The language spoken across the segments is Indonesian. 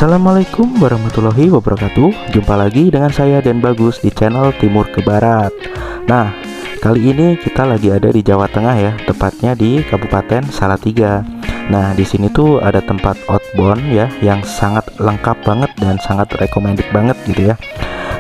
Assalamualaikum warahmatullahi wabarakatuh. Jumpa lagi dengan saya Dan Bagus di channel Timur ke Barat. Nah, kali ini kita lagi ada di Jawa Tengah ya, tepatnya di Kabupaten Salatiga. Nah, di sini tuh ada tempat outbound ya, yang sangat lengkap banget dan sangat recommended banget gitu ya.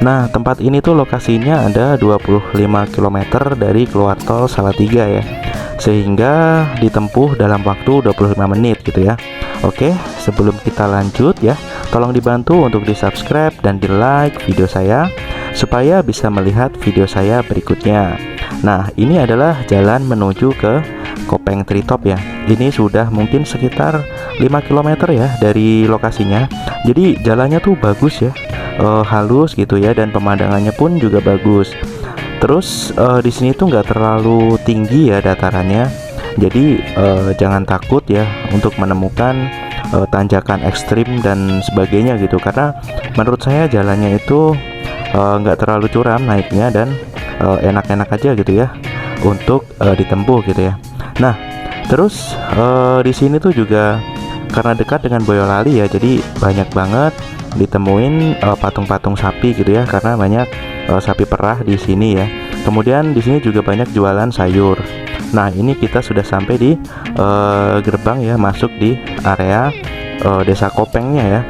Nah, tempat ini tuh lokasinya ada 25 km dari keluar tol Salatiga ya, sehingga ditempuh dalam waktu 25 menit gitu ya. Oke, sebelum kita lanjut ya, tolong dibantu untuk di subscribe dan di like video saya supaya bisa melihat video saya berikutnya. Nah, ini adalah jalan menuju ke Kopeng Treetop ya. Ini sudah mungkin sekitar 5 km ya dari lokasinya. Jadi jalannya tuh bagus ya, halus gitu ya, dan pemandangannya pun juga bagus. Terus di sini tuh nggak terlalu tinggi ya datarannya. Jadi jangan takut ya untuk menemukan tanjakan ekstrim dan sebagainya gitu, karena menurut saya jalannya itu nggak terlalu curam naiknya dan enak-enak aja gitu ya untuk ditempuh gitu ya. Nah, terus di sini tuh juga karena dekat dengan Boyolali ya, jadi banyak banget ditemuin patung-patung sapi gitu ya, karena banyak sapi perah di sini ya. Kemudian di sini juga banyak jualan sayur. Nah, ini kita sudah sampai di gerbang ya, masuk di area desa Kopengnya ya.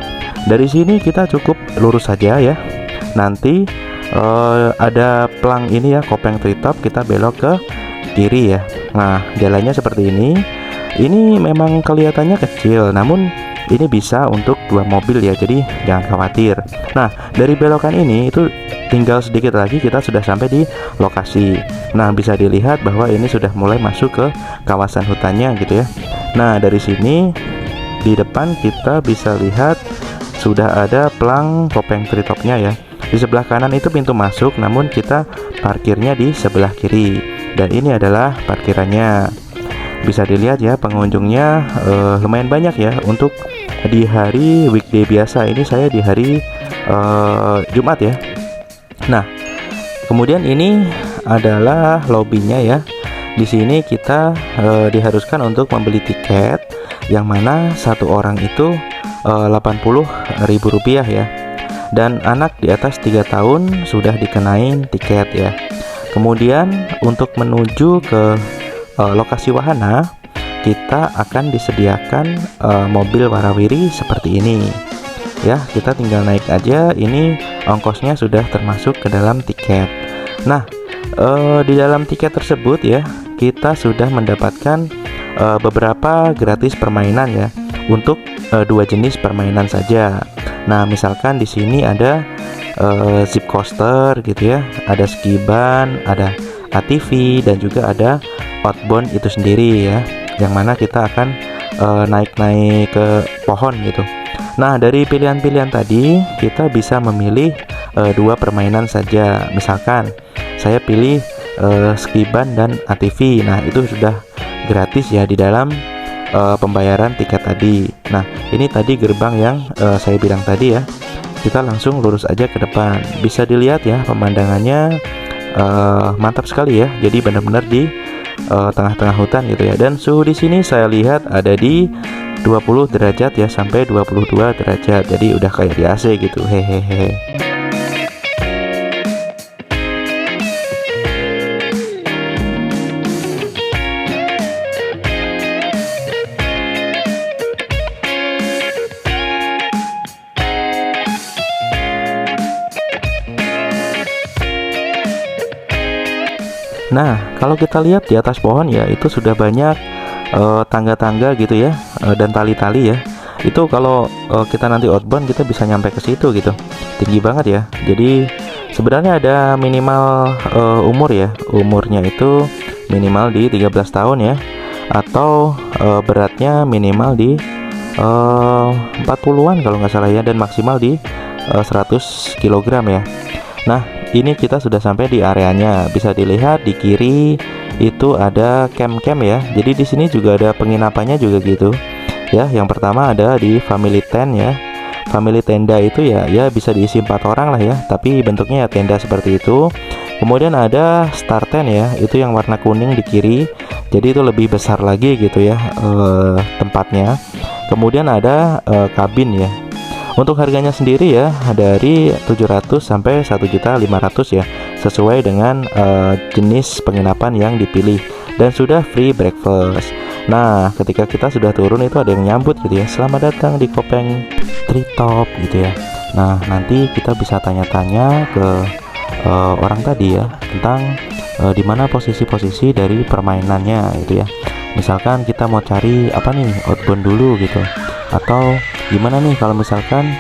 Dari sini kita cukup lurus saja ya. Nanti ada pelang ini ya, Kopeng Treetop, kita belok ke kiri ya. Nah, jalannya seperti ini. Ini memang kelihatannya kecil, namun ini bisa untuk 2 mobil ya, jadi jangan khawatir. Nah, dari belokan ini itu tinggal sedikit lagi kita sudah sampai di lokasi. Nah, bisa dilihat bahwa ini sudah mulai masuk ke kawasan hutannya gitu ya. Nah, dari sini di depan kita bisa lihat sudah ada pelang Kopeng Treetopnya ya. Di sebelah kanan itu pintu masuk, namun kita parkirnya di sebelah kiri. Dan ini adalah parkirannya. Bisa dilihat ya, pengunjungnya lumayan banyak ya untuk di hari weekday biasa. Ini saya di hari Jumat ya. Nah, kemudian ini adalah lobbynya ya. Di sini kita diharuskan untuk membeli tiket, yang mana satu orang itu Rp80.000 ya. Dan anak di atas 3 tahun sudah dikenain tiket ya. Kemudian untuk menuju ke lokasi wahana, kita akan disediakan mobil warawiri seperti ini ya. Kita tinggal naik aja, ini ongkosnya sudah termasuk ke dalam tiket. Nah, di dalam tiket tersebut ya, kita sudah mendapatkan beberapa gratis permainan ya, untuk 2 jenis permainan saja. Nah, misalkan di sini ada zip coaster gitu ya, ada skiban, ada ATV, dan juga ada outbound itu sendiri ya, yang mana kita akan naik-naik ke pohon gitu. Nah, dari pilihan-pilihan tadi kita bisa memilih 2 permainan saja. Misalkan saya pilih skiban dan ATV. Nah, itu sudah gratis ya di dalam pembayaran tiket tadi. Nah, ini tadi gerbang yang saya bilang tadi ya. Kita langsung lurus aja ke depan. Bisa dilihat ya, pemandangannya mantap sekali ya. Jadi benar-benar di tengah-tengah hutan gitu ya. Dan suhu di sini saya lihat ada di 20 derajat ya, sampai 22 derajat. Jadi udah kayak di AC gitu. Hehehe. Nah, kalau kita lihat di atas pohon ya, itu sudah banyak tangga-tangga gitu ya, dan tali-tali ya. Itu kalau kita nanti outbound, kita bisa nyampe ke situ gitu. Tinggi banget ya. Jadi sebenarnya ada minimal umur ya. Umurnya itu minimal di 13 tahun ya, atau beratnya minimal di 40-an kalau nggak salah ya, dan maksimal di 100 kg ya. Nah, ini kita sudah sampai di areanya. Bisa dilihat di kiri itu ada camp-camp ya. Jadi di sini juga ada penginapannya juga gitu ya. Yang pertama ada di family tent ya. Family tenda itu ya bisa diisi 4 orang lah ya, tapi bentuknya ya tenda seperti itu. Kemudian ada star tent ya, itu yang warna kuning di kiri. Jadi itu lebih besar lagi gitu ya tempatnya. Kemudian ada kabin ya. Untuk harganya sendiri ya dari 700 sampai 1.500.000 ya, sesuai dengan jenis penginapan yang dipilih, dan sudah free breakfast. Nah, ketika kita sudah turun itu ada yang nyambut gitu ya, selamat datang di Kopeng Treetop gitu ya. Nah, nanti kita bisa tanya-tanya ke orang tadi ya tentang di mana posisi-posisi dari permainannya gitu ya. Misalkan kita mau cari apa nih, outbound dulu gitu, atau gimana nih kalau misalkan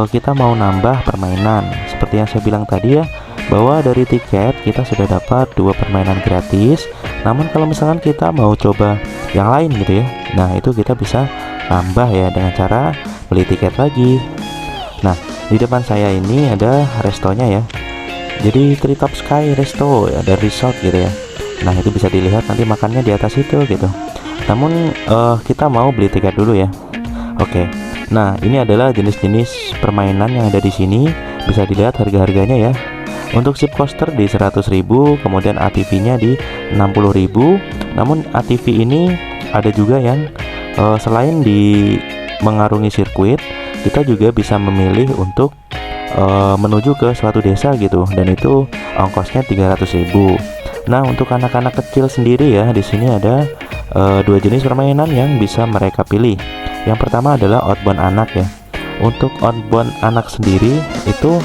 kita mau nambah permainan. Seperti yang saya bilang tadi ya, bahwa dari tiket kita sudah dapat 2 permainan gratis. Namun kalau misalkan kita mau coba yang lain gitu ya, nah itu kita bisa tambah ya dengan cara beli tiket lagi. Nah, di depan saya ini ada restonya ya. Jadi Treetop Sky Resto, ada resort gitu ya. Nah, itu bisa dilihat nanti makannya di atas itu gitu. Namun kita mau beli tiket dulu ya. Oke. Nah, ini adalah jenis-jenis permainan yang ada di sini. Bisa dilihat harga-harganya ya. Untuk Zip Coaster di 100.000, kemudian ATV-nya di 60.000. Namun ATV ini ada juga yang selain di mengarungi sirkuit, kita juga bisa memilih untuk menuju ke suatu desa gitu, dan itu ongkosnya 300.000. Nah, untuk anak-anak kecil sendiri ya, di sini ada 2 jenis permainan yang bisa mereka pilih. Yang pertama adalah outbound anak ya. Untuk outbound anak sendiri itu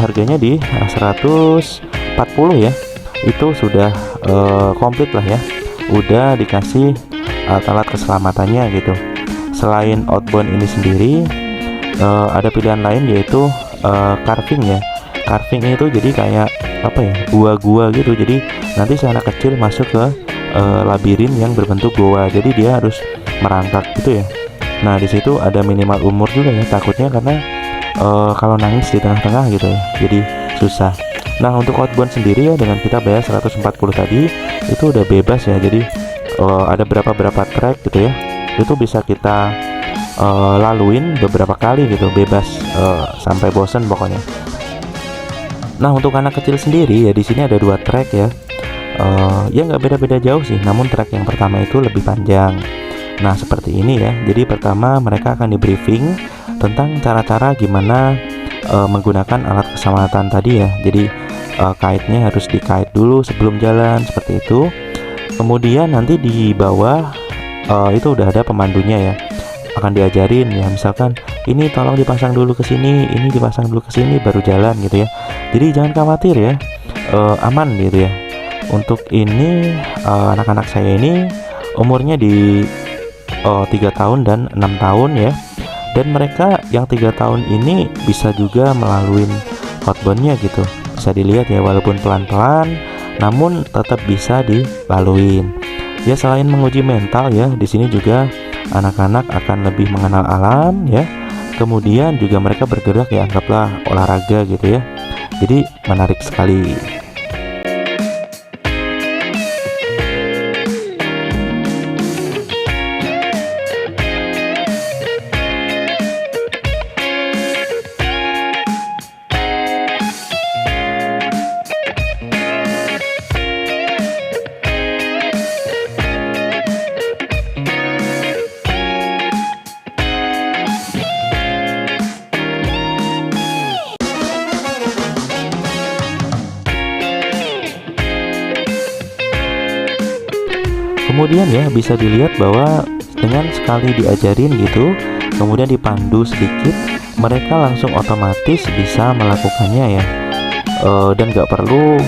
harganya di 140 ya. Itu sudah komplit lah ya. Udah dikasih alat-alat keselamatannya gitu. Selain outbound ini sendiri, ada pilihan lain yaitu carving ya. Carving itu jadi kayak apa ya, gua-gua gitu. Jadi nanti si anak kecil masuk ke labirin yang berbentuk goa. Jadi dia harus merangkak gitu ya. Nah, di situ ada minimal umur juga ya, takutnya karena kalau nangis di tengah-tengah gitu ya, jadi susah. Nah, untuk outbound sendiri ya, dengan kita bayar 140 tadi itu udah bebas ya. Jadi ada berapa track gitu ya, itu bisa kita laluin beberapa kali gitu, bebas sampai bosen pokoknya. Nah, untuk anak kecil sendiri ya, di sini ada 2 track ya. Ya nggak beda-beda jauh sih, namun track yang pertama itu lebih panjang. Nah, seperti ini ya. Jadi pertama mereka akan di briefing tentang cara-cara gimana menggunakan alat keselamatan tadi ya. Jadi kaitnya harus dikait dulu sebelum jalan, seperti itu. Kemudian nanti di bawah itu udah ada pemandunya ya, akan diajarin ya, misalkan ini tolong dipasang dulu ke sini, ini dipasang dulu ke sini baru jalan gitu ya. Jadi jangan khawatir ya, aman gitu ya. Untuk ini anak-anak saya ini umurnya di 3 tahun dan 6 tahun ya. Dan mereka yang 3 tahun ini bisa juga melalui outboundnya gitu. Bisa dilihat ya, walaupun pelan-pelan namun tetap bisa dilaluin. Ya, selain menguji mental ya, di sini juga anak-anak akan lebih mengenal alam ya. Kemudian juga mereka bergerak ya, anggaplah olahraga gitu ya. Jadi menarik sekali. Kemudian ya, bisa dilihat bahwa dengan sekali diajarin gitu, kemudian dipandu sedikit, mereka langsung otomatis bisa melakukannya ya. Dan gak perlu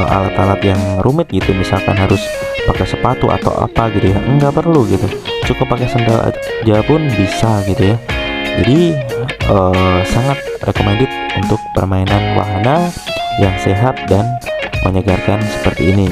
alat-alat yang rumit gitu, misalkan harus pakai sepatu atau apa gitu ya, nggak perlu gitu, cukup pakai sandal aja pun bisa gitu ya. Jadi sangat recommended untuk permainan wahana yang sehat dan menyegarkan seperti ini.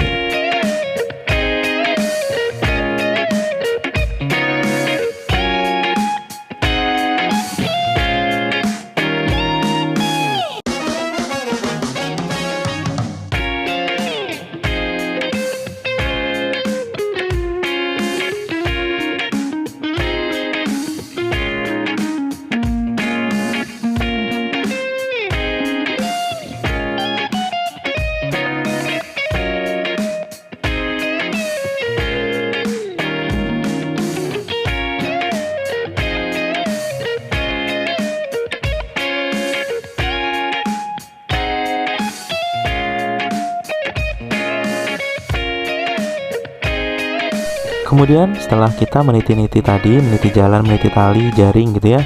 Kemudian setelah kita meniti-niti tadi, meniti jalan, meniti tali, jaring gitu ya,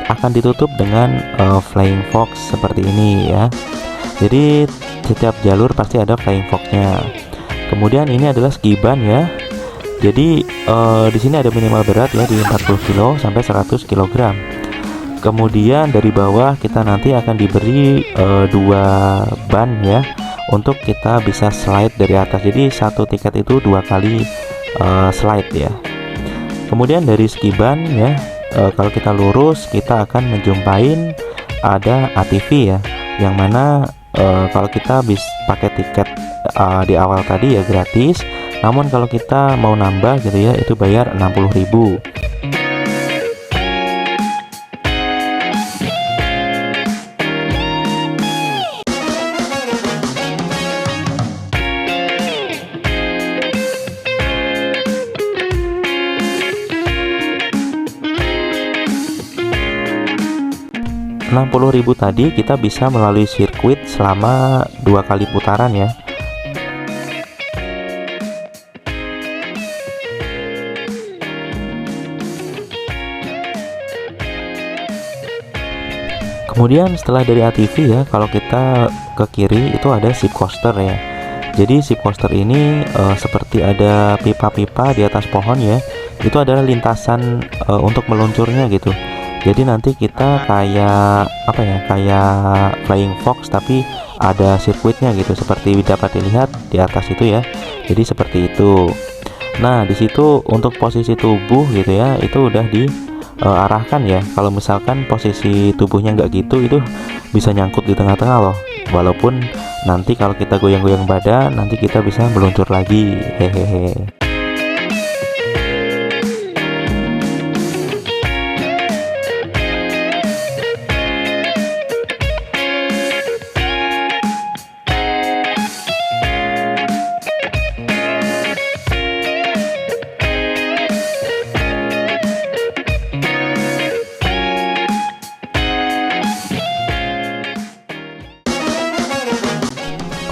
akan ditutup dengan flying fox seperti ini ya. Jadi setiap jalur pasti ada flying foxnya. Kemudian ini adalah skiban ya. Jadi di sini ada minimal berat ya di 40 kg sampai 100 kg. Kemudian dari bawah kita nanti akan diberi 2 ban ya untuk kita bisa slide dari atas. Jadi satu tiket itu 2 kali slide ya. Kemudian dari skiban ya, kalau kita lurus kita akan menjumpain ada ATV ya, yang mana kalau kita bisa pakai tiket di awal tadi ya gratis. Namun kalau kita mau nambah gitu ya, itu bayar 60.000. 60.000 tadi kita bisa melalui sirkuit selama 2 kali putaran ya. Kemudian setelah dari ATV ya, kalau kita ke kiri itu ada ship coaster ya. Jadi ship coaster ini seperti ada pipa-pipa di atas pohon ya. Itu adalah lintasan untuk meluncurnya gitu. Jadi nanti kita kayak apa ya, kayak flying fox tapi ada sirkuitnya gitu, seperti dapat dilihat di atas itu ya. Jadi seperti itu. Nah, di situ untuk posisi tubuh gitu ya, itu udah diarahkan ya. Kalau misalkan posisi tubuhnya nggak gitu, itu bisa nyangkut di tengah-tengah loh. Walaupun nanti kalau kita goyang-goyang badan, nanti kita bisa meluncur lagi. Hehehe.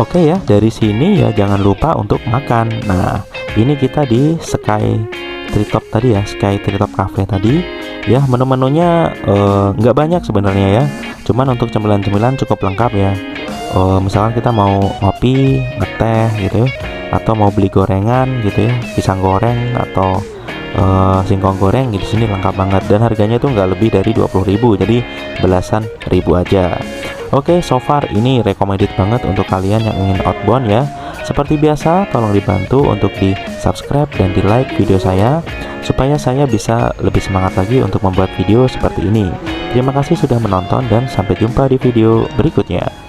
Oke ya, dari sini ya jangan lupa untuk makan. Nah, ini kita di Sky Treetop tadi ya, Sky Treetop Cafe tadi. Ya, menu-menunya nggak banyak sebenarnya ya. Cuman untuk cemilan-cemilan cukup lengkap ya. Misalkan kita mau ngopi, ngeteh gitu ya, atau mau beli gorengan gitu ya, pisang goreng atau singkong goreng di sini lengkap banget, dan harganya tuh nggak lebih dari 20.000, jadi belasan ribu aja. Oke, so far ini recommended banget untuk kalian yang ingin outbound ya. Seperti biasa, tolong dibantu untuk di subscribe dan di like video saya, supaya saya bisa lebih semangat lagi untuk membuat video seperti ini. Terima kasih sudah menonton dan sampai jumpa di video berikutnya.